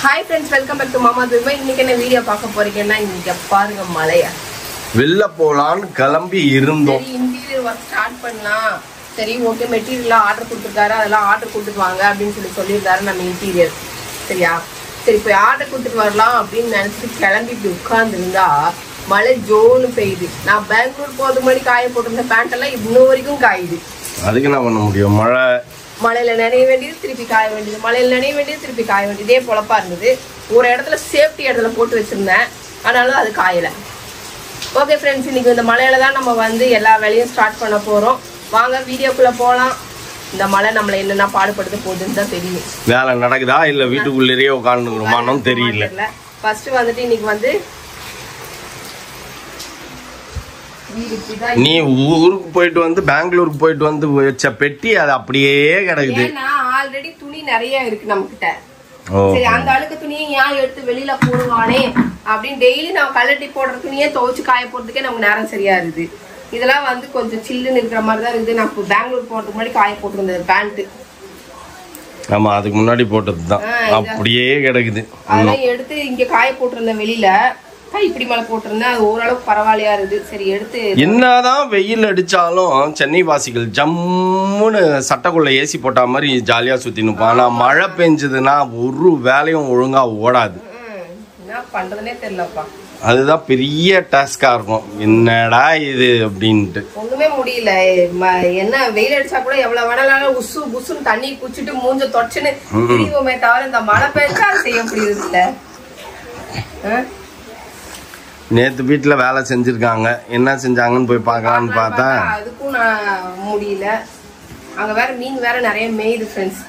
Hi friends, welcome back to Mama Durma. இன்னைக்கு என்ன video பார்க்க போறீங்கன்னா இங்க பாருங்க மலையா. வெல்ல போலான்னு கிளம்பி இருந்தோம். சரி இன்டீரியர் வர்க் ஸ்டார்ட் பண்ணலாம். சரி ஓகே மெட்டீரியல் ஆர்டர் கொடுத்துட்டாரு அதெல்லாம் ஆர்டர் கொடுத்துட்டு வாங்க அப்படினு சொல்லிருந்தாரு நம்ம இன்டீரியர். சரியா? சரி போய் ஆர்டர் கொடுத்துட்டு வரலாம் அப்படினு நினைச்சிட்டு கிளம்பி இப்படி உட்கார்ந்திருந்தா மழை ஜோன்னு பெய்யுது. நான் பெங்களூர் போறது மாதிரி காய போட்டிருந்த பேண்ட் எல்லாம் இன்னும் வரைக்கும் காயுது. அதுக்கு என்ன பண்ண முடியும்? மழையில நனைய வேண்டியது திருப்பி காய வேண்டியது, மழையில நனைய வேண்டியது திருப்பி காய வேண்டியது, இதே பொழப்பா இருந்தது. ஒரு இடத்துல சேஃப்டி இடத்துல போட்டு வச்சிருந்தேன், ஆனாலும் அது காயல. ஓகே ஃப்ரெண்ட்ஸ், இன்னைக்கு இந்த மழையில தான் நம்ம வந்து எல்லா வேலையும் ஸ்டார்ட் பண்ண போறோம். வாங்க வீடியோக்குள்ள போலாம். இந்த மழை நம்மள என்னென்ன பாடுபடுத்த போகுதுன்னு தான் தெரியும். வேலை நடக்குதா இல்ல வீட்டுக்குள்ளேயே உட்கார்ந்துருமானும் தெரியல. ஃபர்ஸ்ட் வந்துட்டு இன்னைக்கு வந்து நீ ஊருக்கு போயிட்டு வந்து பெங்களூருக்கு போயிட்டு வந்து வச்ச பெட்டி அது அப்படியே கிடக்குது. ஆல்ரெடி துணி நிறைய இருக்கு நம்ம கிட்ட. சரி அந்த அழுக்கு துணியை ஏன் எடுத்து வெளியில போடுவானே அப்படின்னு டெய்லி நான் கலட்டி போடுற துணியே துவைச்சு காய போடுறதுக்கே நமக்கு நேரம் சரியா இருக்குது. இதெல்லாம் வந்து கொஞ்சம் சில்லுன்னு இருக்கிற மாதிரி தான் இருக்குது. நான் பெங்களூர் போறதுக்கு முன்னாடி காய போட்டிருந்தது பேண்ட். ஆமா அதுக்கு முன்னாடி போட்டதுதான் அப்படியே கிடக்குது. அதெல்லாம் எடுத்து இங்க காய போட்டிருந்தேன் வெளியில. இப்படி மேல போட்டிருந்தேன், அது ஓரளவுக்கு பரவாயில்லையா இருக்குது. சரி எடுத்து என்னதான் வெயில் அடிச்சாலும் சென்னை வாசிகள் ஜம்முன்னு சட்டைக்குள்ள ஏசி போட்டா மாதிரி ஜாலியா சுத்தி நிற்பான். ஆனா மழை பெஞ்சதுன்னா ஒரு வேலையும் ஒழுங்கா ஓடாது. என்ன பண்றதுன்னே தெரியலப்பா. அதுதான் பெரிய டாஸ்கா இருக்கும். என்னடா இது அப்படின்ட்டு ஒண்ணுமே முடியல. என்ன வெயில் அடிச்சா கூட எவ்வளவு வேணாலும் உசு புசுன்னு தண்ணி குச்சிட்டு மூஞ்ச தொடச்சுன்னு திரிவோமே தவிர இந்த மழை பெஞ்சா செய்ய முடியுது இல்ல. நேத்து வீட்டுல வேலை செஞ்சிருக்காங்க, என்ன செஞ்சாங்கன்னு போய் பார்க்கலான்னு பார்த்தா அதுக்கும் நான் முடியல. அங்க வேற மீன் வேற நிறைய மேயுது ஃப்ரெண்ட்ஸ்.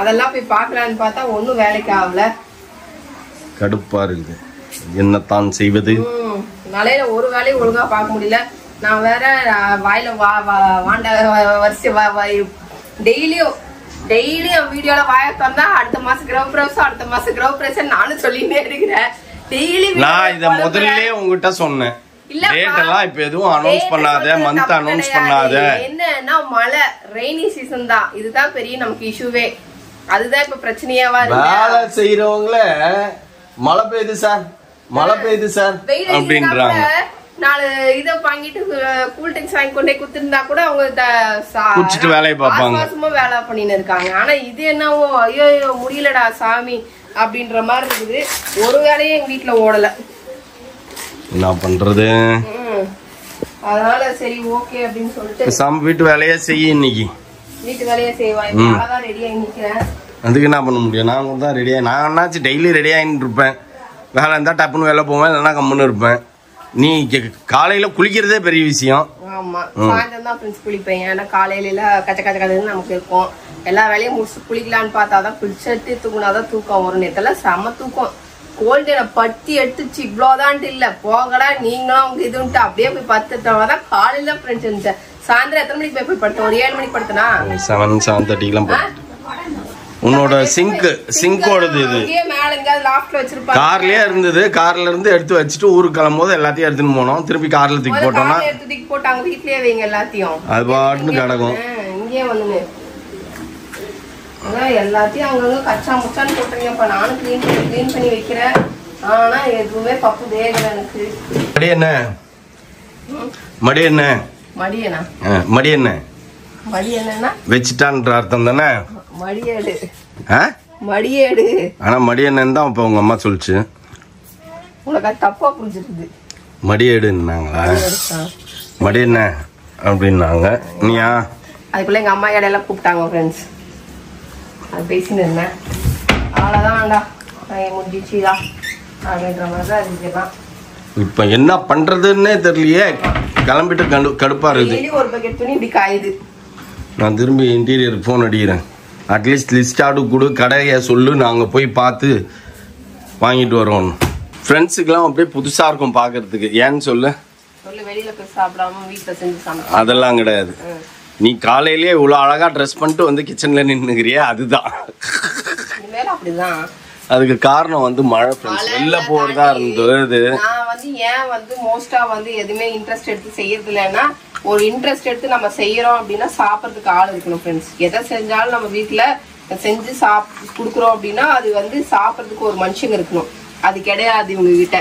அதெல்லாம் போய் பார்க்கலான்னு பார்த்தா ஒன்னும் வேலைக்கு ஆகல. கடுப்பா இருக்குது, என்னத்தான் செய்வது. மழையில ஒரு வேலையும் ஒழுங்கா பார்க்க முடியல. நான் வேற வாயில வாண்ட வரிசை டெய்லியும் வீடியோல வாய திறந்தா அடுத்த மாசம் கிரகப்பிரவேசம் அடுத்த மாசம் கிரகப்பிரவேசம் நானும் சொல்லிட்டே இருக்கிறேன். நான் இத முதல்லயே உங்ககிட்ட சொன்னேன். டேட் எல்லாம் இப்ப எதுவும் அனௌன்ஸ் பண்ணாத, மந்த் அனௌன்ஸ் பண்ணாத. என்னன்னா மழை ரெய்னி சீசன் தான், இதுதான் பெரிய நமக்கு இஷ்யூவே. அதுதான் இப்ப பிரச்சனையாவா இருக்கு. வேலை செய்யறவங்கள மழை பெய்யுது சார் மழை பெய்யுது சார் அப்படின்றாங்க. நாலு இதை வாங்கிட்டு கூல் ட்ரிங்க்ஸ் வாங்கி கொண்டே குத்துருந்தா கூட அவங்க குடிச்சிட்டு வேலையை பார்ப்பாங்க, மாசமா வேலை பண்ணின்னு இருக்காங்க. ஆனா இது என்னவோ ஐயோ முடியலடா சாமி அப்படின்ற மாதிரி இருக்குது. ஒரு வேலையும் எங்க வீட்டுல ஓடல. என்ன பண்றது? அதனால சரி ஓகே அப்படின்னு சொல்லிட்டு சாமி வீட்டு வேலையே செய்ய. இன்னைக்கு வீட்டு வேலையே செய்வாங்க. அழகா ரெடியா நிக்கிறேன். அதுக்கு என்ன பண்ண முடியும்? நான் தான் ரெடியா, நான் என்னாச்சு டெய்லி ரெடி ஆகிட்டு இருப்பேன். வேலை இருந்தா டப்புன்னு வேலை போவேன், இல்லைன்னா கம்முன்னு இருப்பேன். நீ காலையில குளிக்கிறதே பெரிய விஷயம். ஆமா சாயந்தரம் தான் ஃப்ரெண்ட்ஸ் குளிப்பேன். ஏன்னா காலையில கச்ச கச்ச கச்சன்னு நமக்கு இருக்கும். எல்லா வேலையும் முடிச்சு குளிக்கலான்னு பார்த்தாதான் குளிச்சுட்டு தூக்குனாதான் தூக்கம் வரும். நேத்தெல்லாம் செம தூக்கம். கோல்டனை பட்டி எடுத்துச்சு. இவ்வளோதான்ட்டு இல்ல போகடா நீங்களும் அவங்க இதுன்ட்டு அப்படியே போய் பத்துட்டவதான் காலையில ஃப்ரெண்ட்ஸ் இருந்துச்சு. சாயந்தரம் எத்தனை மணிக்கு போய் படுத்தேன்? ஒரு 7 மணிக்கு படுத்தனா 7:30 உன்னோட சிங்கோடது இது கார்லயே இருந்தது. கார்ல இருந்து எடுத்து வச்சுட்டு ஊருக்கு கிளம்பும் போது எல்லாத்தையும் எடுத்துன்னு போனோம். திருப்பி கார்ல தூக்கி போட்டோம்னா போட்டாங்க வீட்லயே வைங்க எல்லாத்தையும். அது பாட்டுன்னு கிடக்கும். இங்கே வந்து எல்லாத்தையும் அங்கங்க கச்சா முச்சான்னு போட்டுருங்கப்பா. நானும் கிளீன் பண்ணி வைக்கிறேன். ஆனா எதுவுமே பப்பு வேகல எனக்கு. மடி என்னன்னா வச்சுட்டான்ற அர்த்தம் தானே மடியேடு. ஆனா மடியண்ணன் தான் இப்ப உங்க அம்மா சொல்லிச்சு. உனக்கு தப்பா புரிஞ்சிருக்குது. மடியேடுன்னாங்களா? மடியண்ண அப்படின்னாங்க. நீயா? அதுக்குள்ள எங்க அம்மா இடையெல்லாம் கூப்பிட்டாங்க ஃப்ரெண்ட்ஸ். அது பேசின்னு இருந்தேன். அவ்வளோதான்டா முடிஞ்சிச்சுதா அப்படின்ற மாதிரி தான் இருந்துச்சுலாம். இப்ப என்ன பண்றதுன்னே தெரியலையே. கிளம்பிட்டு கடுப்பா இருக்குது. ஒரு பக்கெட் துணி இப்படி காயுது. நான் திரும்பி இன்டீரியர் போன் அடிக்கிறேன். அட்லீஸ்ட் லிஸ்டாடு கொடு, கடையை சொல்லு, நாங்கள் போய் பார்த்து வாங்கிட்டு வரோம். ஃப்ரெண்ட்ஸுக்கெல்லாம் அப்படியே புதுசாக இருக்கும் பார்க்கறதுக்கு. ஏன்னு சொல்லு. அதெல்லாம் கிடையாது. நீ காலையிலேயே இவ்வளோ அழகா ட்ரெஸ் பண்ணிட்டு வந்து கிச்சன்ல நின்னுக்கிறியே, அதுதான். அதுக்கு காரணம் வந்து மழை. வெளில போறதா இருந்தது. நான் வந்து ஏன் வந்து மோஸ்டா வந்து எதுவுமே இன்ட்ரெஸ்ட் எடுத்து செய்யறது இல்லைன்னா, ஒரு இன்ட்ரெஸ்ட் எடுத்து நம்ம செய்யறோம் அப்படின்னா சாப்பிட்றதுக்கு ஆள் இருக்கணும் ஃப்ரெண்ட்ஸ். எதை செஞ்சாலும் நம்ம வீட்டுல செஞ்சு குடுக்குறோம் அப்படின்னா அது வந்து சாப்பிட்றதுக்கு ஒரு மனுஷங்க இருக்கணும். அது கிடையாது இவங்க கிட்ட.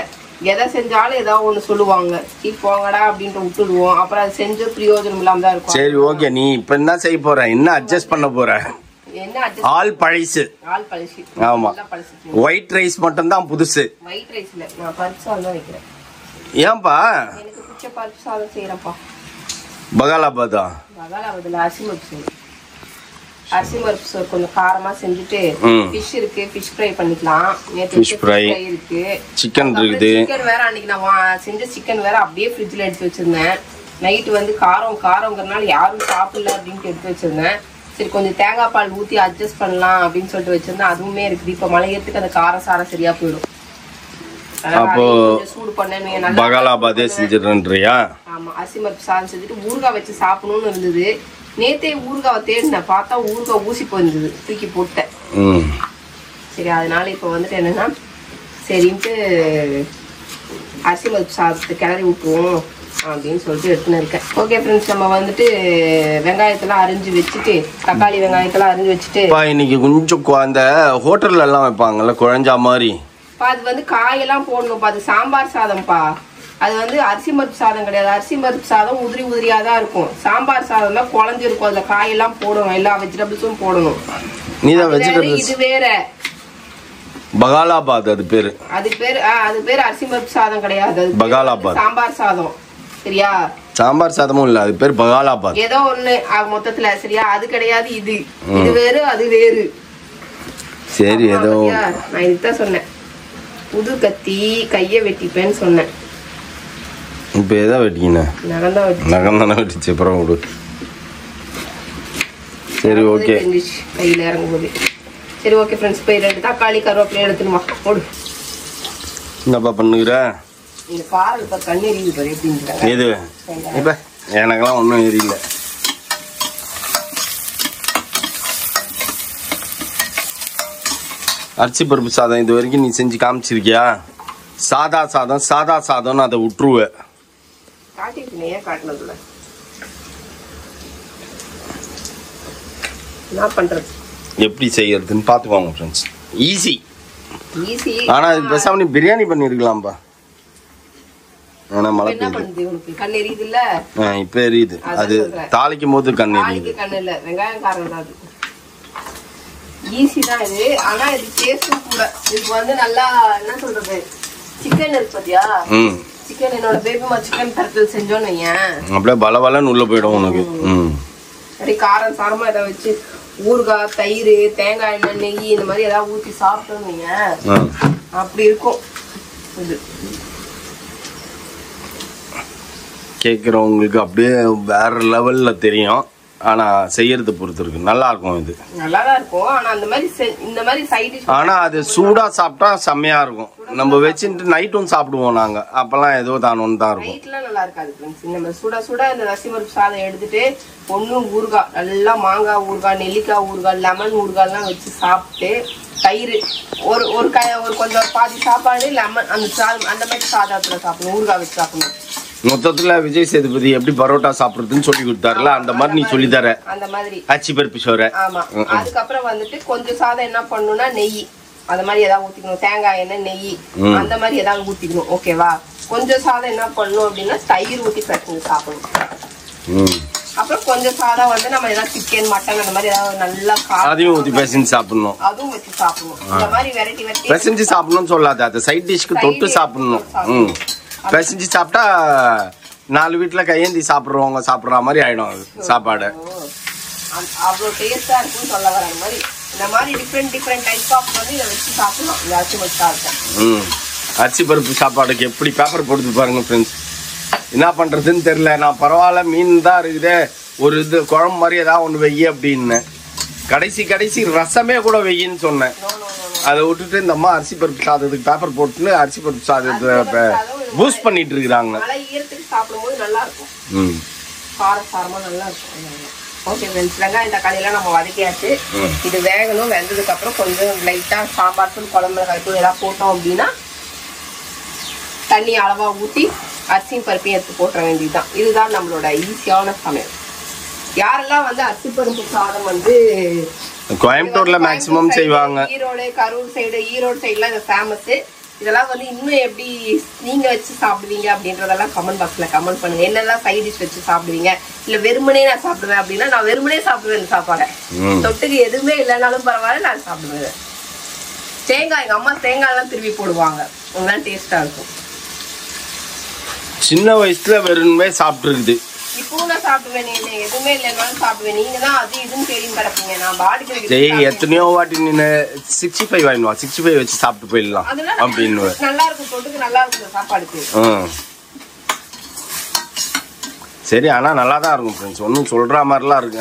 எதை செஞ்சாலும் ஏதாவது ஒண்ணு சொல்லுவாங்க, போங்கடா அப்படின்ட்டு விட்டுடுவோம். அப்புறம் அது செஞ்ச பிரயோஜனம் இல்லாம தான் இருக்கும். சரி ஓகே, நீ இப்ப என்ன செய்ய போற? என்ன அட்ஜஸ்ட் பண்ண போற? என்ன ஆல் பழசு. ஆமா, ஒயிட் ரைஸ் மட்டும் தான் புதுசு. ஒயிட் ரைஸ் இல்ல, நான் பருப்பு சாதம் தான் வைக்கிறேன். ஏன்பா? எனக்கு பிடிச்ச பருப்பு சாதம் செய்யறப்பா. பகாலாபாதா? பகாலாபாத்ல அரிசி பருப்பு சோறு கொஞ்சம் காரமா செஞ்சுட்டு ஃபிஷ் இருக்கு, ஃபிஷ் ஃப்ரை பண்ணிக்கலாம். ஃபிஷ் ஃப்ரை இருக்கு, சிக்கன் இருக்குது. சிக்கன் வேற அன்னைக்கு நான் செஞ்ச சிக்கன் வேற அப்படியே ஃப்ரிட்ஜ்ல எடுத்து வச்சிருந்தேன். நைட் வந்து காரங்கிறனால யாரும் சாப்பிடல அப்படின்ட்டு எடுத்து வச்சிருந்தேன். சரி கொஞ்சம் தேங்காய் பால் ஊத்தி அட்ஜஸ்ட் பண்ணலாம் அப்படின்னு சொல்லிட்டு வச்சிருந்தேன். அதுவுமே இருக்குது. இப்ப மழையத்துக்கு அந்த காரம் சாரம் சரியா போயிடும். அப்போ சூடு பண்ணேன். பகாலாபாதே செஞ்சிடறியா? ஆமா, அரிசி பருப்பு சாதம் செஞ்சுட்டு ஊறுகாய் வச்சு சாப்பிடணும்னு இருந்தது. நேத்தே ஊறுகாவை தேடினேன், பார்த்தா ஊறுகாய் ஊசி போயிருந்தது, தூக்கி போட்டேன். சரி அதனால இப்ப வந்துட்டு என்னன்னா சரின்ட்டு அரிசி பருப்பு சாதத்தை கிளறி விட்டுருவோம் அப்படின்னு சொல்லிட்டு எடுத்துன்னு இருக்கேன். ஓகே ஃப்ரெண்ட்ஸ், நம்ம வந்துட்டு வெங்காயத்தெல்லாம் அரிஞ்சு வச்சுட்டு, தக்காளி வெங்காயத்தெல்லாம் அரிஞ்சு வச்சுட்டு, இன்னைக்கு கொஞ்சம் அந்த ஹோட்டல்ல எல்லாம் வைப்பாங்கல்ல குழஞ்சா மாதிரி, அது வந்து காயெல்லாம் போடணும்ப்பா. அது சாம்பார் சாதம்ப்பா. அது வந்து அரிசி பருப்பு சாதம் கிடையாது. அரிசி பருப்பு சாதம் உதிரியா தான் இருக்கும். சாம்பார் சாதம் தான் குழஞ்சு இருக்கும். அதுல காயெல்லாம் போடணும், எல்லா வெஜிடபிள்ஸும் போடணும். நீதான் வெஜிடபிள்ஸ். இது வேற பகாலாபாத். அது பேரு அரிசி பருப்பு சாதம் கிடையாது. பகாலாபாத் சாம்பார் சாதம். சரியா? சாம்பார் சாதமும் இல்ல, அது பேர் பகாலாபாத். ஏதோ ஒண்ணு மொத்தத்துல. சரியா? அது கிடையாது. இது வேறு, அது வேறு. சரி, ஏதோ நான் இதுதான் சொன்னேன். புது கத்தி கைய வெட்டிப்பேன்னு சொன்னேன். இப்ப எதா வெட்டிக்கின? நகம் தானே வெட்டிச்சு. அப்புறம் விடு. சரி ஓகே, கையில இறங்கும் போது. சரி ஓகே ஃப்ரெண்ட்ஸ், போய் 2 தக்காளி கருவேப்பிலை எடுத்துணுமா போடு. என்னப்பா பண்ணுகிற? இந்த காரம் இப்ப கண்ணு எரியுது பாரு எப்படின்னு. எது? இப்ப எனக்கெல்லாம் ஒன்றும் எரியல. அரிசி பருப்பு சாதம் இது வரைக்கும் நீ செஞ்சு காமிச்சிருக்கியா? சாதா சாதம்னு அதை விட்டுருவ. எப்படி செய்யறதுன்னு பாத்துக்கோங்க ஃப்ரெண்ட்ஸ். ஈஸி. ஆனா அது பேசாம நீ பிரியாணி பண்ணிருக்கலாம்பா. இப்ப எரியுது. அது தாளிக்கும் போது கண் எரியுது. வெங்காயம் காரம் தான். ஈஸி தான் இது. ஆனா இது டேஸ்டும் கூட. இதுக்கு வந்து நல்லா என்ன சொல்றது, சிக்கன் இருக்கு பாத்தியா? சிக்கன் என்னோட பேபிமா சிக்கன் தரத்தில் செஞ்சோன்னு வையேன், அப்படியே பலபலன்னு உள்ள போயிடும் உனக்கு. அப்படியே காரம் சாரமா இதை வச்சு ஊறுகாய், தயிர், தேங்காய் எண்ணெய், நெய் இந்த மாதிரி ஏதாவது ஊற்றி சாப்பிட்டோன்னு வையேன், அப்படி இருக்கும். இது கேட்குறவங்களுக்கு அப்படியே வேற லெவல்ல தெரியும். ஆனா செய்யறது பொறுத்து இருக்கு. நல்லா இருக்கும். இது நல்லாதான் இருக்கும். ஆனா அந்த மாதிரி இந்த மாதிரி சைடு டிஷ், ஆனா அது சூடா சாப்பிட்டா செம்மையா இருக்கும். நம்ம வச்சுட்டு நைட்டும் சாப்பிடுவோம் நாங்க. அப்பெல்லாம் ஏதோ தானோன்னு தான் இருக்கும். நைட்லாம் நல்லா இருக்காது ஃப்ரெண்ட்ஸ். நம்ம சுட இந்த அரிசி பருப்பு சாதம் எடுத்துட்டு ஒன்னும் ஊறுகாய், நல்லா மாங்காய் ஊறுகாய், நெல்லிக்காய் ஊறுகாய், லெமன் ஊறுகாய்லாம் வச்சு சாப்பிட்டு, தயிர் ஒரு கொஞ்சம் பாதி சாப்பாடு, லெமன் அந்த சாதம், அந்த மாதிரி சாதத்துல சாப்பிடணும். ஊறுகாய் வச்சு சாப்பிடணும். மொத்தத்துல விஜய் சேதுபதி எப்படி பரோட்டா சாப்பிடுறதுன்னு சொல்லி கொடுத்தாருல, அந்த மாதிரி நீ சொல்லி தர. அந்த மாதிரி அரிசி பருப்பு சோறு. ஆமா. அதுக்கப்புறம் வந்துட்டு கொஞ்சம் சாதம் என்ன பண்ணணும்னா நெய் அந்த மாதிரி ஏதாவது ஊத்திக்கணும். தேங்காய் எண்ணெய், நெய் அந்த மாதிரி ஏதாவது ஊத்திக்கணும். ஓகேவா? கொஞ்சம் சாதம் என்ன பண்ணணும் அப்படின்னா தயிர் ஊத்தி பிரச்சனை சாப்பிடணும். அப்புறம் கொஞ்சம் சாதம் வந்து நம்ம ஏதாவது சிக்கன், மட்டன் அந்த மாதிரி ஏதாவது நல்லா அதையும் ஊத்தி பேசிஞ்சு சாப்பிடணும். அதுவும் வச்சு சாப்பிடணும். இந்த மாதிரி வெரைட்டி பேசிஞ்சு சாப்பிடணும்னு சொல்லாது, அது சைட் டிஷ்க்கு தொட்டு சாப்பிடணும். பேசிஞ்சு சாப்பிட்டா 4 வீட்டுல கையேந்தி சாப்பிடுறவங்க சாப்பிடுற மாதிரி ஆயிடும் அது சாப்பாடு. அவ்வளோ டேஸ்டா இருக்குன்னு சொல்ல வர மாதிரி இந்த மாதிரி டிஃப்ரெண்ட் டைப் ஆஃப் வந்து இதை வச்சு சாப்பிடலாம். இந்த அரிசி பருப்பு சாப்பிட்டேன். அரிசி பருப்பு சாப்பாடுக்கு எப்படி பேப்பர் போடுது பாருங்க ஃப்ரெண்ட்ஸ். என்ன பண்றதுன்னு தெரியல. நான் பரவாயில்ல மீன் தான் இருக்குது, ஒரு இது குழம்பு மாதிரி ஏதாவது ஒன்று வெய்ய அப்படின்னு கடைசி ரசமே கூட வெய்யின்னு சொன்னேன். அதை விட்டுட்டு இந்த அம்மா அரிசி பருப்பு சாதத்துக்கு பேப்பர் போட்டுன்னு அரிசி பருப்பு சாதத்தை பூஸ்ட் பண்ணிட்டு இருக்கிறாங்க. சாப்பிடும்போது நல்லா இருக்கும். காரசாரமா நல்லா இருக்கும். ஓகே ஃப்ரெண்ட்ஸ், வெங்காயம் தக்காளியெல்லாம் நம்ம வதக்கியாச்சு. இது வேகணும். வெந்ததுக்கு அப்புறம் கொஞ்சம் லைட்டா சாம்பார் தூள், குழம்புல கருப்பு எல்லாம் போட்டோம் அப்படின்னா தண்ணி அளவா ஊற்றி அரிசியும் பருப்பையும் எடுத்து போட்டுற வேண்டியதுதான். இதுதான் நம்மளோட ஈஸியான சமையல். யாரெல்லாம் வந்து அரிசி பருப்பு சாதம் வந்து கோயம்புத்தூர்ல மேக்ஸிமம் செய்வாங்க. ஈரோடு, கரூர் சைடு, ஈரோடு சைடுலாம் இது ஃபேமஸ். இதெல்லாம் வந்து இன்னும் எப்படி நீங்க வச்சு சாப்பிடுவீங்க அப்படின்றதெல்லாம் கமெண்ட் பாக்ஸ்ல கமெண்ட் பண்ணுங்க. என்னெல்லாம் சைட் டிஷ் வச்சு சாப்பிடுவீங்க, இல்ல வெறுமனே நான் சாப்பிடுவேன் அப்படின்னா நான் வெறுமனே சாப்பிடுவேன் சாப்பாடை. தொட்டுக்கு எதுவுமே இல்லைனாலும் பரவாயில்ல நான் சாப்பிடுவேன். தேங்காய் எங்க அம்மா தேங்காய் எல்லாம் திருவி போடுவாங்க, அதெல்லாம் டேஸ்டா இருக்கும். சின்ன வயசுல வெறுமே சாப்பிட்டுருக்குது. இப்பவும் நான் சாப்பிடுவேன், எதுவுமே இல்லைனாலும் சாப்பிடுவேன். நீங்க தான் அது இதுன்னு தெரியும் கிடப்பீங்க. நான் பாடிக்கு எத்தனையோ வாட்டி நீ 65 வாங்கிடுவா, 65 வச்சு சாப்பிட்டு போயிடலாம் அப்படின்னு. நல்லா இருக்கும், தொட்டுக்கு நல்லா இருக்கும் சாப்பாடுக்கு. சரி, ஆனா நல்லா தான் இருக்கும் ஃப்ரெண்ட்ஸ். ஒன்றும் சொல்ற மாதிரிலாம் இருக்கு,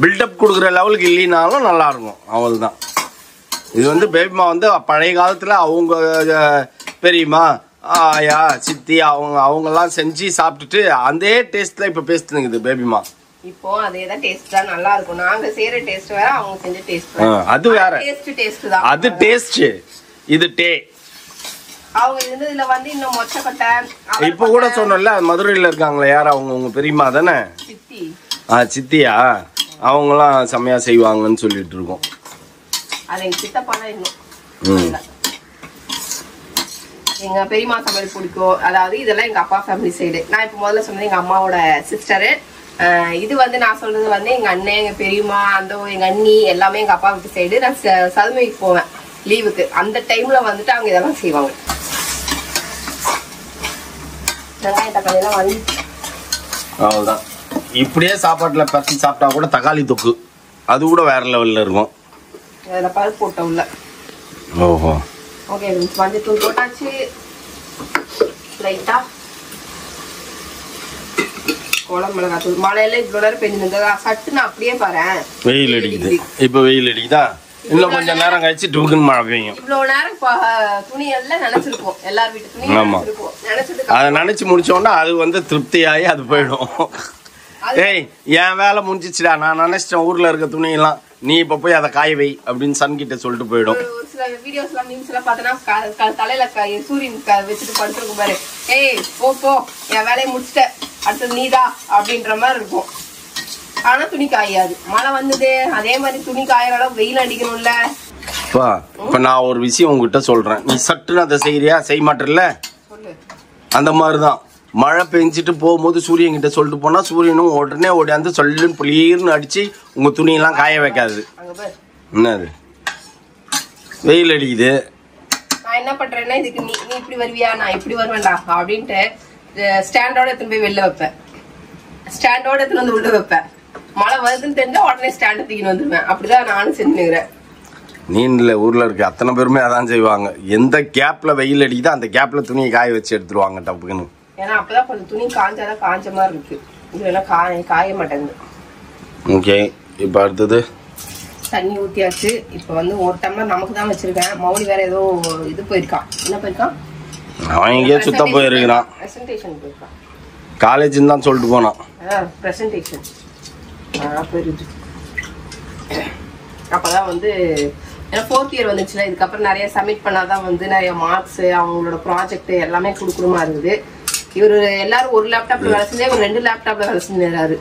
பில்டப் கொடுக்குற லெவலுக்கு இல்லைனாலும் நல்லா இருக்கும், அவ்வளவுதான். இது வந்து பேபிமா வந்து பழைய காலத்துல அவங்க பெரியம்மா, ஆயா, சித்தி அவங்கெல்லாம் செஞ்சு சாப்பிட்டுட்டு அதே டேஸ்ட்ல இப்ப பேசிட்டு பேபிமா. இப்போ அதேதான் டேஸ்ட் தான், நல்லா இருக்கும். நாங்க செய்யற டேஸ்ட் வேற, அவங்க செஞ்ச டேஸ்ட் வேற. அது வேற டேஸ்ட் தான். அது டேஸ்ட், இது டே. அவங்க இருந்ததுல வந்து இன்னும் மொச்சக்கொட்டை. இப்ப கூட சொன்னல மதுரையில இருக்காங்களே, யார் அவங்க? உங்க பெரியம்மா தானே? சித்தி. சித்தியா? அவங்கலாம் செம்மையா செய்வாங்கன்னு சொல்லிட்டு இருக்கோம். அது எங்க சித்தப்பா தான் இன்னும். எங்க பெரியம்மா சமையல் பிடிக்கும். அதாவது இதெல்லாம் எங்க அப்பா ஃபேமிலி சைடு. நான் இப்ப முதல்ல சொன்னது எங்க அம்மாவோட சிஸ்டரு. இது வந்து நான் சொல்றது வந்து எங்க அண்ணன், எங்க பெரியம்மா, அந்த எங்க அண்ணி எல்லாமே எங்க அப்பா வீட்டு சைடு. நான் சதுமைக்கு போவேன் லீவுக்கு. அந்த டைம்ல வந்துட்டு அவங்க இதெல்லாம் செய்வாங்க. வெங்காயம் தக்காளி எல்லாம் வாங்கி அவ்வளவுதான். இப்படியே சாப்பாட்டுல பறிச்சு சாப்பிட்டா கூட தக்காளி தொக்கு அது கூட வேற லெவல்ல இருக்கும். அதில் பருப்பு போட்ட உள்ள. ஓஹோ. ஓகே, மஞ்சத்தூள் போட்டாச்சு. லைட்டா குழம்பு மிளகாத்தூள். மழையில இவ்வளோ நேரம் பெஞ்சிருந்தா சட்டுன்னு அப்படியே பாரு, வெயில் அடிக்குது. இப்ப வெயில் அடிக்குதா? இன்னும் கொஞ்சம் நேரம் கழிச்சு டுக்குன்னு மழை பெய்யும். இவ்வளவு நேரம் துணி எல்லாம் நினைச்சிருப்போம், எல்லார் வீட்டு துணி நினைச்சிருப்போம். அதை நினைச்சு முடிச்சோன்னா அது வந்து திருப்தியாகி அது போயிடும். ஏய், என் வேலை முடிஞ்சிச்சுடா, நான் நினைச்சிட்டேன் ஊர்ல இருக்க துணியெல்லாம், நீ இப்ப போய் அதை காய வை அப்படின்னு சன் கிட்ட சொல்லிட்டு போயிடும். ஒரு சில வீடியோஸ் எல்லாம் மீம்ஸ் எல்லாம் பார்த்தனா தலையில சூரியன் வச்சுட்டு படுத்துருக்கும் பாரு. ஏய் போ என் வேலையை முடிச்சிட்ட, அடுத்தது நீதா அப்படின்ற மாதிரி இருக்கும். ஆனா துணி காயாது. மழை வந்தது, அதே மாதிரி துணி காயற அளவு வெயில் அடிக்கணும்ல. இப்ப நான் ஒரு விஷயம் உங்ககிட்ட சொல்றேன், நீ சட்டுன்னு அதை செய்யறியா? செய்ய மாட்டேல்ல? அந்த மாதிரிதான் மழை பெஞ்சிட்டு போகும்போது சூரியன் கிட்ட சொல்லிட்டு போனா சூரியனும் உடனே ஓடியாந்து சொல்லுன்னு புளிர்னு அடிச்சு உங்க துணியெல்லாம் காய வைக்காது. என்னது வெயில் அடிக்குது. நான் என்ன பண்றேன்னா, இதுக்கு நீ இப்படி வருவியா, நான் இப்படி வருவேன்டா அப்படின்ட்டு ஸ்டாண்டோட எடுத்துன்னு போய் வெளில வைப்பேன். ஸ்டாண்டோட எடுத்துன்னு வந்து உள்ள வைப்பேன். மழை வருதுன்னு தெரிஞ்சா உடனே ஸ்டாண்ட் தூக்கின்னு வந்துருவேன். அப்படிதான் நானும் செஞ்சுக்கிறேன். நீண்ட ஊர்ல இருக்க அத்தனை பேருமே அதான் செய்வாங்க. எந்த கேப்ல வெயில் அடிக்குதோ அந்த கேப்ல துணியை காய வச்சு எடுத்துருவாங்க டப்புக்குன்னு. ஏன்னா அப்பதான் கொஞ்சம் துணி காஞ்சாதான் காஞ்ச மாதிரி இருக்கு. இதெல்லாம் காய மாட்டேங்குது. ஓகே, இப்ப அடுத்தது தண்ணி ஊத்தியாச்சு. இப்ப வந்து ஒரு டம்ளர் நமக்கு தான் வச்சிருக்கேன். மௌலி வேற ஏதோ இது போயிருக்கான். என்ன போயிருக்கான்? அவன் எங்கேயோ சுத்த போயிருக்கிறான். பிரசன்டேஷன் போயிருக்கான். காலேஜ்னு தான் சொல்லிட்டு போனான். பிரசன்டேஷன் போயிருக்கு. அப்பதான் வந்து ஏன்னா 4th இயர் வந்துச்சுல, இதுக்கப்புறம் நிறைய சப்மிட் பண்ணாதான் வந்து நிறைய மார்க்ஸ், அவங்களோட ப்ராஜெக்ட் எல்லாமே கொடுக்கணுமா இருக்குது. இவரு எல்லாரும் ஒரு லேப்டாப்ல வேலை செஞ்சு ஒரு 2 லேப்டாப்ல வேலை செஞ்சாரு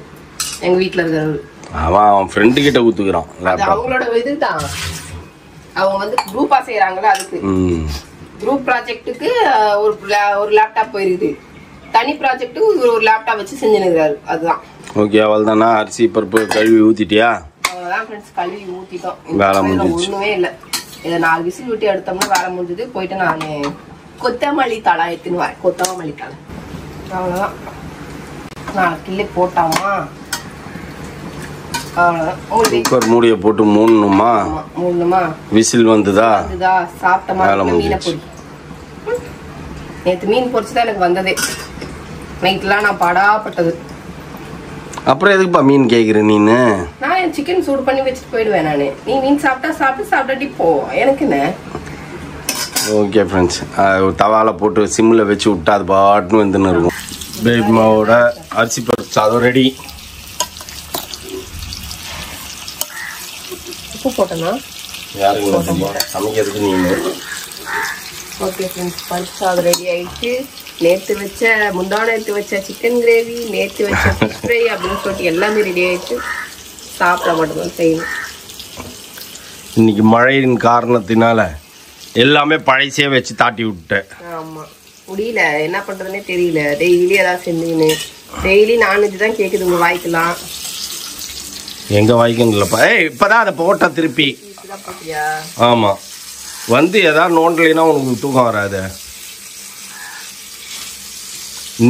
எங்க வீட்டுல இருக்கிறவரு. அவன் ஃப்ரெண்டு கிட்ட ஊத்துக்கிறான். அவங்களோட இதுதான், அவங்க வந்து குரூப்பா செய்யறாங்களா, அதுக்கு குரூப் ப்ராஜெக்ட்டுக்கு ஒரு லேப்டாப் போயிருக்குது. தனி ப்ராஜெக்ட்டுக்கு இவர் ஒரு லேப்டாப் வச்சு செஞ்சுனுக்குறாரு. அதுதான். ஓகே, அவள்தானா? அரிசி பருப்பு கழுவி ஊத்திட்டியா? அவ்வளவுதான் ஃப்ரெண்ட்ஸ், கழுவி ஊத்திட்டோம். வேலை முடிஞ்சிச்சு. ஒண்ணுமே இல்லை, இதை 4 விசில் விட்டு எடுத்தோம்னா வேலை முடிஞ்சது. போயிட்டு நான் கொத்தமல்லி தழை எடுத்துன்னு வரேன். கொத்தமல்லி தழை அவ்வளவுதான். 4 கிள்ளி போட்டாமா அவ்வளவுதான். குக்கர் மூடியை போட்டு மூடணுமா? விசில் வந்துதா? சாப்பிட்டமா? மீனை பொடி. நேற்று மீன் பொரிச்சுதான் எனக்கு வந்ததே. நைட்லாம் நான் படாப்பட்டது. அப்புறம் எதுக்குப்பா மீன் கேக்குற நீனு? நான் என் சிக்கன் சூடு பண்ணி வச்சுட்டு போயிடுவேன் நானு. நீ மீன் சாப்பிட்டா சாப்பிட்டாட்டி போ, எனக்கு என்ன. ஓகே ஃப்ரெண்ட்ஸ், தவால போட்டு சிம்மில் வச்சு விட்டா அது பாட்டுன்னு வந்துன்னு இருக்கும். பேபிமாவோட அரிசி பருப்பு சாதம் ரெடி. உப்பு போட்டனா? யாருக்கு சமைக்கிறதுக்கு நீங்க. ஓகே ஃப்ரெண்ட்ஸ், பருப்பு சாதம் ரெடி ஆயிடுச்சு. முந்தானத்து வச்ச சிக்கன் கிரேவி, நேற்று வச்ச ஃபிஷ் ஃப்ரை அப்படின்னு சொல்லிட்டு எல்லாமே ரெடி ஆயிடுச்சு. சாப்பிட மட்டும்தான் செய்யணும். இன்னைக்கு மழையின் காரணத்தினால எல்லாமே பழைசே வச்சு தாட்டி விட்டேன். ஆமா முடியல, என்ன பண்றதுன்னே தெரியல. டெய்லி ஏதாவது செஞ்சுன்னு டெய்லி நான்வெஜ் தான் கேக்குது உங்க வாய்க்கலாம். எங்க வாய்க்குங்களப்பா? இப்பதான் அதை போட்ட திருப்பி. ஆமா வந்து ஏதாவது நோண்டலைன்னா உனக்கு தூக்கம் வராது.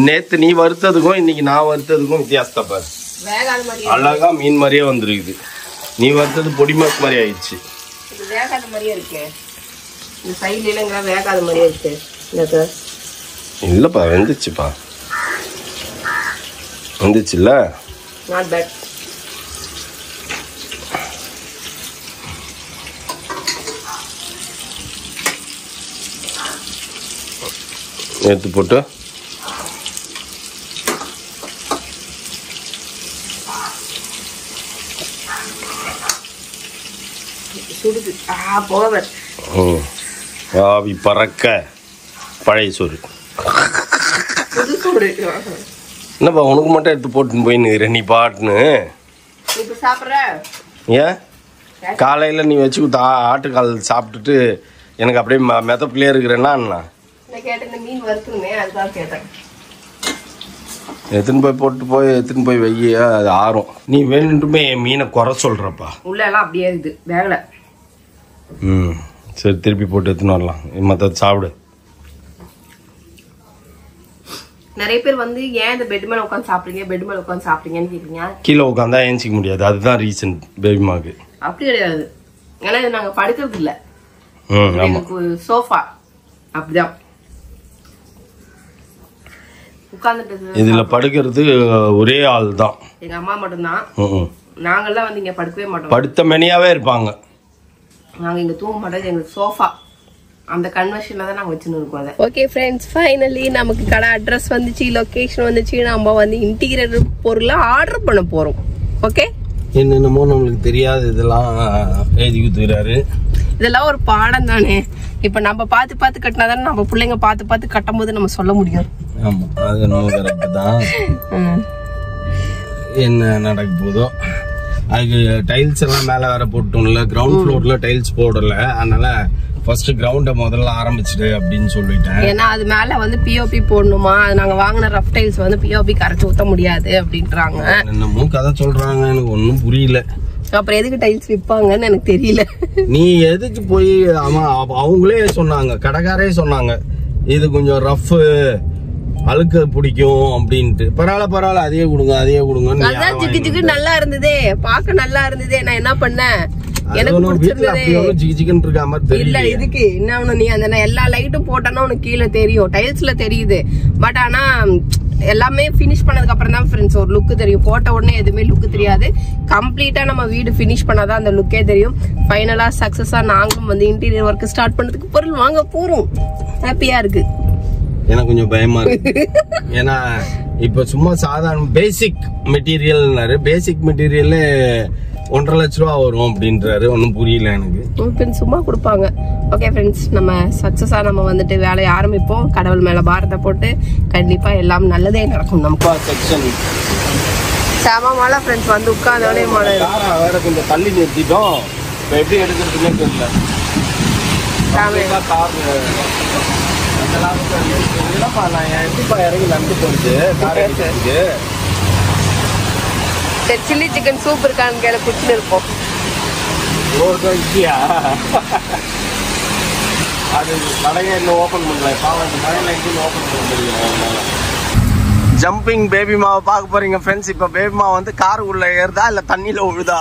நேத்து நீ வறுத்ததுக்கும் இன்னைக்கு நான் வறுத்ததுக்கும் வித்தியாசத்தை பாரு. அழகா மீன் மாதிரியே வந்துருக்குது. நீ வறுத்தது பொடி மாஸ் மாதிரி ஆயிடுச்சு. வேகாத மாதிரியே இருக்கு. இந்த சைடுல எல்லாம் வேகாத மாதிரியே இருக்கு. இல்லப்பா வெந்துச்சுப்பா. வந்துச்சுல்ல? Not bad. எடுத்து போட்டு சுடுது. போக ஆவி பறக்க பழைய சோறு. என்னப்பா உனக்கு மட்டும் எடுத்து போட்டுன்னு போயின்னு நீ பாட்டுன்னு சாப்பிட்ற? ஏன் காலையில் நீ வச்சு கொடுத்த ஆட்டுக்கால் சாப்பிட்டுட்டு எனக்கு அப்படியே மெதப்பிலே இருக்கிறேன்னா எத்தனை போய் எடுத்துன்னு போய் வைய அது ஆறும். நீ வேணுமே மீனை குறை சொல்றப்பா. உள்ள எல்லாம் அப்படியே இருக்குது வேகல. சரி திருப்பி போட்டு எடுத்துன்னு வரலாம். மற்ற சாப்பிடு. நிறைய பேர் வந்து ஏன் இந்த பெட் மேல உட்காந்து சாப்பிடுறீங்க, பெட் மேல உட்காந்து சாப்பிடுங்கன்னு கேட்பீங்க. கீழே உட்காந்தா ஏஞ்சிக்க முடியாது, அதுதான் ரீசன் பேபிமாக்கு. அப்படி கிடையாது, ஏன்னா இது நாங்க படுக்கிறது இல்ல, சோஃபா அப்படிதான் உட்கார்ந்துட்டு. இதுல படுக்கிறது ஒரே ஆள் தான், எங்க அம்மா மட்டும்தான். நாங்கெல்லாம் வந்து இங்க படுக்கவே மாட்டோம், படுத்த மெனியாவே இருப்பாங்க. நாங்க இங்க தூங்க மாட்டோம், எங்களுக்கு சோஃபா அந்த கன்வர்ஷன்ல தான் நாங்க வச்சுன்னு இருக்கோம் அதை. ஓகே ஃப்ரெண்ட்ஸ், ஃபைனலி நமக்கு கடை அட்ரஸ் வந்துச்சு, லொகேஷன் வந்துச்சு. நம்ம வந்து இன்டீரியர் பொருளை ஆர்டர் பண்ண போறோம். ஓகே, என்னென்னமோ நம்மளுக்கு தெரியாது இதெல்லாம் எழுதி கொடுத்துக்கிறாரு. இதெல்லாம் ஒரு பாடம் தானே. இப்ப நம்ம பார்த்து பார்த்து கட்டினா தானே நம்ம பிள்ளைங்க பார்த்து பார்த்து கட்டும் போது நம்ம சொல்ல முடியும். ஆமா, அது நம்ம கரெக்ட் தான். என்ன நடக்க போதோ அதுக்கு டைல்ஸ் எல்லாம் மேல வேற போட்டோம்ல, கிரவுண்ட் ஃப்ளோர்ல டைல்ஸ் போடல, அதனால ஃபர்ஸ்ட் கிரவுண்ட முதல்ல ஆரம்பிச்சிடு அப்படின்னு சொல்லிட்டேன். ஏன்னா அது மேல வந்து பிஓபி போடணுமா, அது நாங்க வாங்கின ரஃப் டைல்ஸ் வந்து பிஓபி கரைச்சு ஊத்த முடியாது அப்படின்றாங்க. என்னமோ கதை சொல்றாங்க, எனக்கு ஒன்னும் புரியல. அப்புறம் எதுக்கு டைல்ஸ் விற்பாங்கன்னு எனக்கு தெரியல. நீ எதுக்கு போய், ஆமா அவங்களே சொன்னாங்க, கடைக்காரே சொன்னாங்க இது கொஞ்சம் ரஃப் அழுக்கு பிடிக்கும் அப்படின்ட்டு. பரவாயில்ல அதையே கொடுங்க. அதான் ஜிக்கு ஜிக்கு நல்லா இருந்ததே, பார்க்க நல்லா இருந்ததே. நான் என்ன பண்ணேன், எனக்கு இல்ல இதுக்கு என்ன, நீ அந்த எல்லா லைட்டும் போட்டோன்னா உனக்கு கீழே தெரியும், டைல்ஸ்ல தெரியுது. பட் ஆனா எல்லாமே பினிஷ் பண்ணதுக்கு அப்புறம் தான் ஃப்ரெண்ட்ஸ் ஒரு லுக் தெரியும். போட்ட உடனே எதுவுமே லுக் தெரியாது. கம்ப்ளீட்டா நம்ம வீடு பினிஷ் பண்ணாதான் அந்த லுக்கே தெரியும். ஃபைனலா சக்சஸா நாங்களும் வந்து இன்டீரியர் ஒர்க் ஸ்டார்ட் பண்ணதுக்கு பொருள் வாங்க போறோம். ஹாப்பியா இருக்கு. எனக்கு கொஞ்சம் பயமா இருக்கு, ஏன்னா இப்ப சும்மா சாதாரண பேசிக் மெட்டீரியல், பேசிக் மெட்டீரியல் 1.5 லட்ச ரூபா வரும் அப்படின்றாரு. ஒன்னும் புரியல எனக்கு, சும்மா கொடுப்பாங்க. ஓகே ஃப்ரெண்ட்ஸ், நம்ம சக்சஸா நம்ம வந்துட்டு வேலையை ஆரம்பிப்போம். கடவுள் மேல பாரத்தை போட்டு கண்டிப்பா எல்லாம் நல்லதே நடக்கும். நமக்கு செக்ஷன் செம மழை ஃப்ரெண்ட்ஸ், வந்து உட்கார்ந்தோடனே மழை. வேற கொஞ்சம் தள்ளி நிறுத்திட்டோம், இப்ப எப்படி எடுக்கிறதுனே தெரியல. இறங்கி நடந்து போறது கார் எடுக்கிறதுக்கு. சரி, சில்லி சிக்கன் சூப் இருக்கான்னு கேள குடிச்சுன்னு இருப்போம். அது கடையை இன்னும் ஓபன் பண்ணல, மழையில எங்கேயும் ஓபன் பண்ண முடியும். ஜம்பிங் பேபி மாவை பார்க்க போறீங்க ஃப்ரெண்ட்ஸ். இப்ப பேபி மாவை வந்து கார் உள்ள ஏறுதா இல்ல தண்ணியில விழுதா?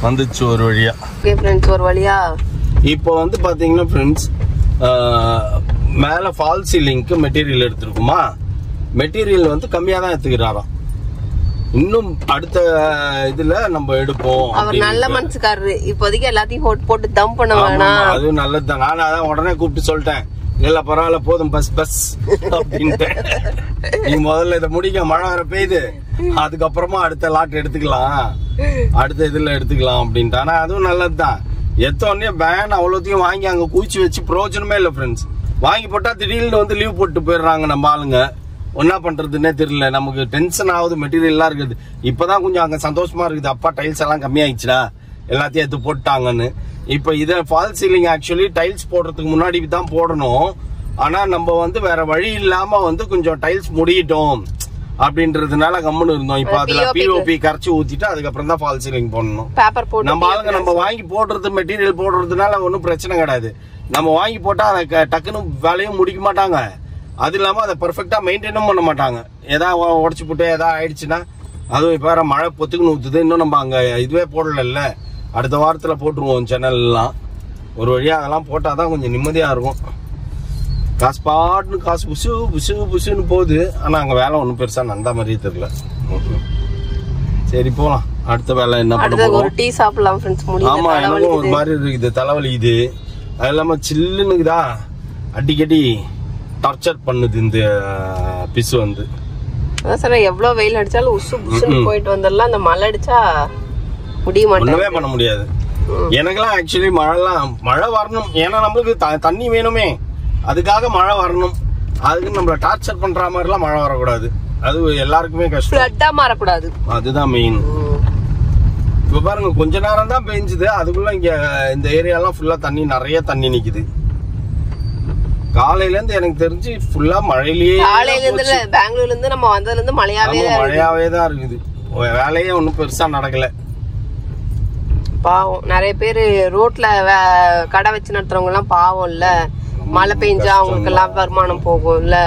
வந்துச்சு ஒரு வழியா. ஒரு வழியா. இப்போ வந்து பாத்தீங்கன்னா ஃப்ரெண்ட்ஸ், மேல ஃபால் சீலிங்க்கு மெட்டீரியல் எடுத்துருக்குமா, மெட்டீரியல் வந்து கம்மியா தான் எடுத்துக்கிறாராம். இன்னும் அடுத்த இதுல நம்ம எடுப்போம். அவர் நல்ல மனசுக்காரரு, இப்போதைக்கு எல்லாத்தையும் போட்டு தம் பண்ண வேணாம். அதுவும் நல்லதுதான். நான் அதான் உடனே கூப்பிட்டு சொல்லிட்டேன், இல்ல பரவாயில்ல போதும் பஸ் அப்படின்ட்டு. நீங்க முதல்ல இதை முடிக்க, மழை வர பெய்யுது, அதுக்கப்புறமா அடுத்த லாட் எடுத்துக்கலாம், அடுத்த இதுல எடுத்துக்கலாம் அப்படின்ட்டு. ஆனா அதுவும் நல்லதுதான். எத்தோடனே பேன் அவ்வளோத்தையும் வாங்கி அங்க குவிச்சு வச்சு பிரயோஜனமே இல்லை ஃப்ரெண்ட்ஸ். வாங்கி போட்டா திடீர்னு வந்து லீவ் போட்டு போயிடுறாங்க நம்ம ஆளுங்க. என்ன பண்றதுன்னே தெரியல. நமக்கு டென்ஷன் ஆகுது, மெட்டீரியல் எல்லாம் இருக்குது. இப்பதான் கொஞ்சம் அங்க சந்தோஷமா இருக்குது, அப்பா டைல்ஸ் எல்லாம் கம்மியாயிடுச்சுடா, எல்லாத்தையும் எடுத்து போட்டாங்கன்னு. இப்ப இதை ஃபால் சீலிங் ஆக்சுவலி டைல்ஸ் போடுறதுக்கு முன்னாடி தான் போடணும். ஆனா நம்ம வந்து வேற வழி இல்லாம வந்து கொஞ்சம் டைல்ஸ் முடியிட்டோம் அப்படின்றதுனால கம்முன்னு இருந்தோம். இப்ப அதுல பிஓபி கரைச்சி ஊத்திட்டு அதுக்கப்புறம் தான் ஃபால் சீலிங் போடணும். நம்ம ஆளுங்க நம்ம வாங்கி போடுறது மெட்டீரியல் போடுறதுனால ஒன்றும் பிரச்சனை கிடையாது. நம்ம வாங்கி போட்டா அதை டக்குன்னு வேலையும் முடிக்க மாட்டாங்க. அது இல்லாம அதை பெர்ஃபெக்டா மெயின்டைனும் பண்ண மாட்டாங்க. ஏதாவது உடச்சு போட்டு ஏதாவது ஆயிடுச்சுன்னா, அதுவும் இப்ப வேற மழை பொத்துக்குன்னு ஊத்துது. இன்னும் நம்ம அங்க இதுவே போடல, அடுத்த வாரத்துல போட்டுருவோம் சேனல் எல்லாம். ஒரு வழியா அதெல்லாம் போட்டாதான் கொஞ்சம் நிம்மதியா இருக்கும். காசு பாட்டுன்னு காசு புசு புசு புசுன்னு போகுது. ஆனா அங்க வேலை ஒன்றும் பெருசா நந்தா மாதிரியே தெரியல. சரி போலாம், அடுத்த வேலை என்ன பண்ண போறோம். டீ சாப்பிடலாம் ஃப்ரெண்ட்ஸ். ஆமா, எனக்கும் ஒரு மாதிரி இருக்குது, தலைவலி. இது அது இல்லாம சில்லுன்னுக்குதா, அடிக்கடி டார்ச்சர் பண்ணுது இந்த பிசு வந்து. அதான் சார், எவ்வளவு வெயில் அடிச்சாலும் உசு புசுன்னு போயிட்டு வந்துடலாம். அந்த மழை அடிச்சா முடிய மாட்டேன், ஒண்ணுமே பண்ண முடியாது. எனக்கெல்லாம் ஆக்சுவலி மழை வரணும். ஏன்னா நம்மளுக்கு தண்ணி வேணுமே, அதுக்காக மழை வரணும். அதுக்கு நம்மள டார்ச்சர் பண்ற மாதிரி எல்லாம் மழை வரக்கூடாது. அது எல்லாருக்குமே கஷ்டம், மாறக்கூடாது. அதுதான் மெயின். இப்ப பாருங்க, கொஞ்ச நேரம் தான் பெஞ்சுது, அதுக்குள்ள இங்க இந்த ஏரியாலாம் ஃபுல்லா தண்ணி, நிறைய தண்ணி நிக்குது. காலையில இருந்து எனக்கு தெரிஞ்சு ஃபுல்லா மழையிலேயே. காலையில இருந்து பெங்களூர்ல இருந்து நம்ம வந்ததுல இருந்து மழையாவே தான் இருக்குது. வேலையே ஒன்னும் பெருசா நடக்கல. பாவம், நிறைய பேரு ரோட்ல கடை வச்சு நடத்துறவங்க எல்லாம் பாவம் இல்ல. மழை பெஞ்சா அவங்களுக்கு எல்லாம் வருமானம் போகும் இல்ல.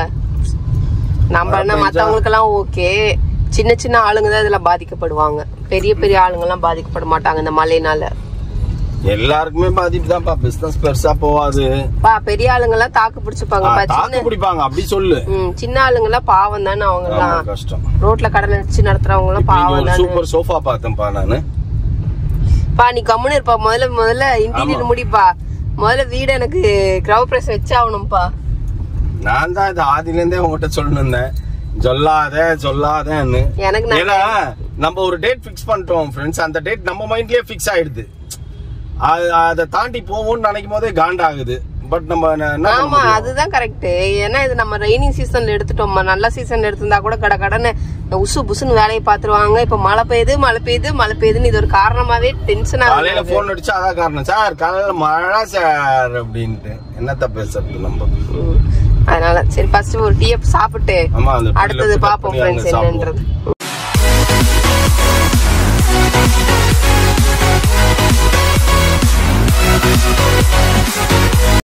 நம்ம என்ன மத்தவங்களுக்கு எல்லாம் ஓகே, சின்ன சின்ன ஆளுங்க தான் இதுல பாதிக்கப்படுவாங்க. பெரிய பெரிய ஆளுங்க எல்லாம் பாதிக்கப்பட மாட்டாங்க இந்த மழைனால. எல்லாருக்குமே பாதிப்பு தான்ப்பா, பிசினஸ் பெருசா போவாது. பெரிய ஆளுங்க எல்லாம் தாக்கு பிடிப்பாங்க, அப்படி சொல்லு. சின்ன ஆளுங்க எல்லாம் பாவம் தானே, அவங்க எல்லாம் கஷ்டம். ரோட்ல கடை வச்சு நடத்துறவங்க எல்லாம் பாவம் தானே. சூப்பர் சோஃபா பார்த்தேன்ப்பா நானு. நீ கம்முன்னு இருப்பா, முதல்ல இன்டீரியர் முடிப்பா. முதல்ல வீடு எனக்கு கிரவ பிரஸ் வச்சு ஆகணும்பா. நான் தான் இது ஆதில இருந்தே உங்ககிட்ட சொல்லணும், சொல்லாதன்னு. எனக்கு ஏன்னா நம்ம ஒரு டேட் பிக்ஸ் பண்ணிட்டோம் ஃப்ரெண்ட்ஸ், அந்த டேட் நம்ம மைண்ட்லயே பிக்ஸ் ஆயிடுது. அதை தாண்டி போவோம்னு நினைக்கும் போதே காண்டாகுது. பட் நம்ம ஆமா, அதுதான் கரெக்ட். ஏன்னா இது நம்ம ரெய்னிங் சீசன்ல எடுத்துட்டோம். நல்ல சீசன்ல எடுத்திருந்தா கூட கடன்னு உசு புசுன்னு வேலையை பாத்துருவாங்க. இப்ப மழை பெய்யுதுன்னு இது ஒரு காரணமாவே டென்ஷன் ஆகுது. காலையில போன் அடிச்சா அதான் காரணம். சார் காலையில மழை சார் அப்படின்ட்டு என்னத்த பேசுறது நம்ம. அதனால சரி, ஃபர்ஸ்ட் ஒரு டீ சாப்பிட்டு அடுத்தது பாப்போம் ஃப்ரெண்ட்ஸ் என்னன்றது.